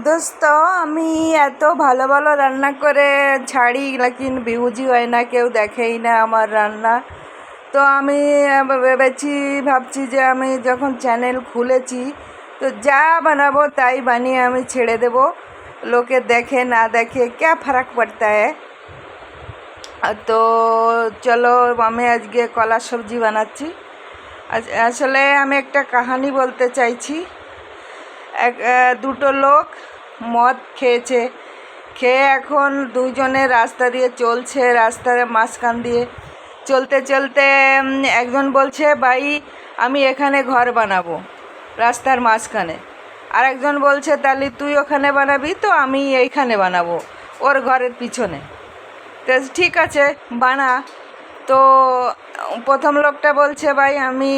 দোস্ত, আমি এত ভালো ভালো রান্না করে ছাড়ি, লেকিন ভিউজই হয় না, কেউ দেখেই না আমার রান্না। তো আমি ভাবছি যে আমি যখন চ্যানেল খুলেছি তো যা বানাবো তাই বানিয়ে আমি ছেড়ে দেব। লোকে দেখে না দেখে ক্যা ফারাক পড়তা है। তো চলো, আমি আজকে কলার সবজি বানাচ্ছি। আসলে আমি একটা কাহানি বলতে চাইছি। দুটো লোক মদ খেয়েছে, খেয়ে এখন দুজনে রাস্তা দিয়ে চলছে, রাস্তার মাঝখান দিয়ে চলতে চলতে একজন বলছে, ভাই আমি এখানে ঘর বানাবো রাস্তার মাঝখানে। আর একজন বলছে, তাহলে তুই ওখানে বানাবি তো আমি এইখানে বানাবো ওর ঘরের পিছনে। তো ঠিক আছে, বানা। তো প্রথম লোকটা বলছে, ভাই আমি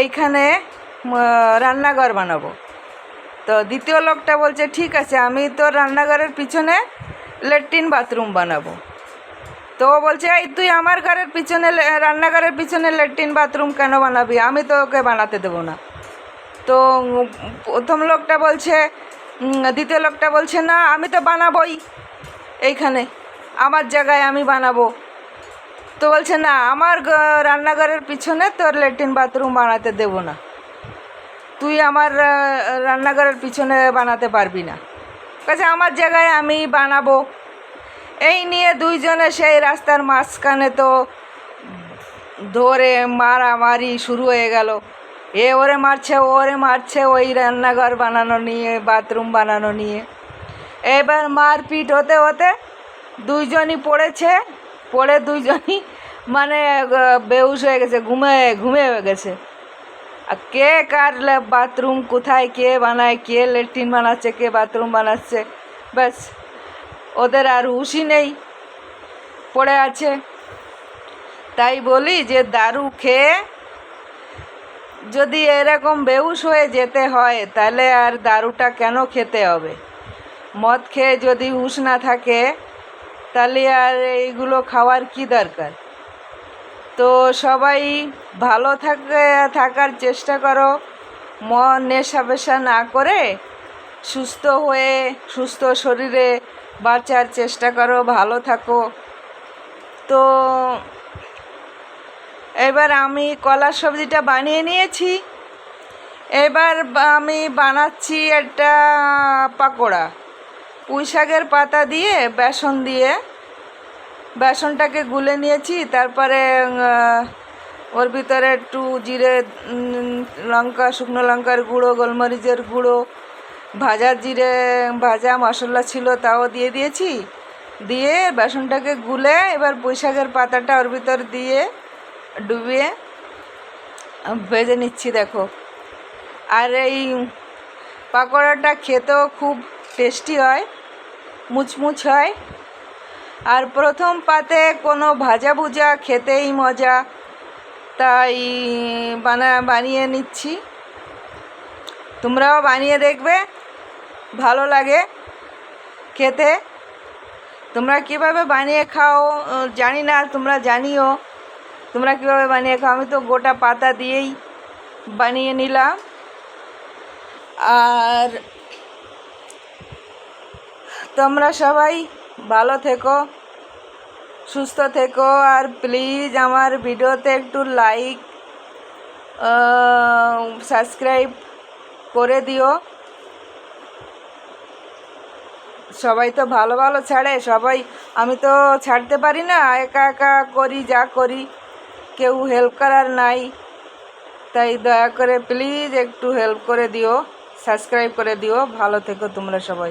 এইখানে রান্নাঘর বানাবো। তো দ্বিতীয় লোকটা বলছে, ঠিক আছে, আমি তো রান্নাঘরের পিছনে ল্যাট্রিন বাথরুম বানাবো। তো ও বলছে, এই তুই আমার ঘরের পিছনে রান্নাঘরের পিছনে ল্যাট্রিন বাথরুম কেন বানাবি? আমি তো ওকে বানাতে দেবো না। তো প্রথম লোকটা বলছে, দ্বিতীয় লোকটা বলছে, না আমি তো বানাবোই এইখানে, আমার জায়গায় আমি বানাবো। তো বলছে, না আমার রান্নাঘরের পিছনে তোর ল্যাট্রিন বাথরুম বানাতে দেবো না, তুই আমার রান্নাঘরের পিছনে বানাতে পারবি না, কাছে আমার জায়গায় আমি বানাবো। এই নিয়ে দুইজনে সেই রাস্তার মাঝখানে তো ধরে মারামারি শুরু হয়ে গেল। এ ওরে মারছে, ওরে মারছে, ওই রান্নাঘর বানানো নিয়ে, বাথরুম বানানো নিয়ে। এবার মারপিট হতে হতে দুইজনই পড়ে দুইজনই মানে বেহুশ হয়ে গেছে, ঘুমে হয়ে গেছে। আর কে কার বাথরুম কোথায় কে বানায়, কে ল্যাট্রিন বানাচ্ছে, কে বাথরুম বানাচ্ছে, ব্যাস ওদের আর হুঁশই নেই, পড়ে আছে। তাই বলি যে দারু খেয়ে যদি এরকম বেহুশ হয়ে যেতে হয়, তাহলে আর দারুটা কেন খেতে হবে? মদ খেয়ে যদি হুঁশ না থাকে, তাহলে আর এইগুলো খাওয়ার কি দরকার? তো সবাই ভালো থাকার চেষ্টা করো, মন নেশা পেশা না করে সুস্থ শরীরে বাঁচার চেষ্টা করো, ভালো থাকো। তো এবার আমি কলার সবজিটা বানিয়ে নিয়েছি। এবার আমি বানাচ্ছি একটা পাকোড়া। পুঁই শাকের পাতা দিয়ে বেসন দিয়ে বেসনটাকে গুলে নিয়েছি, তারপরে ওর ভিতরে একটু জিরে, লঙ্কা, শুকনো লঙ্কার গুঁড়ো, গোলমরিচের গুঁড়ো, ভাজা মশলা ছিল তাও দিয়ে দিয়েছি। দিয়ে বেসনটাকে গুলে এবার পুঁই শাকের পাতাটা ওর ভিতর দিয়ে ডুবিয়ে ভেজে নিচ্ছি, দেখো। আর এই পাকোড়াটা খেতেও খুব টেস্টি হয়, মুচমুচ হয়। আর প্রথম পাতে কোনো ভাজা ভুজা খেতেই মজা, তাই বানিয়ে নিচ্ছি। তোমরাও বানিয়ে দেখবে, ভালো লাগে খেতে। তোমরা কীভাবে বানিয়ে খাও জানি না, তোমরা জানিও তোমরা কীভাবে বানিয়ে খাও। আমি তো গোটা পাতা দিয়েই বানিয়ে নিলাম। আর তোমরা সবাই ভালো থেকো, সুস্থ থেকো। আর প্লিজ আমার ভিডিওতে একটু লাইক, সাবস্ক্রাইব করে দিও। সবাই তো ভালো ভালো ছাড়ে, আমি তো ছাড়তে পারি না, একা একা করি যা করি, কেউ হেল্প করার নাই। তাই দয়া করে প্লিজ একটু হেল্প করে দিও, সাবস্ক্রাইব করে দিও। ভালো থেকো তোমরা সবাই।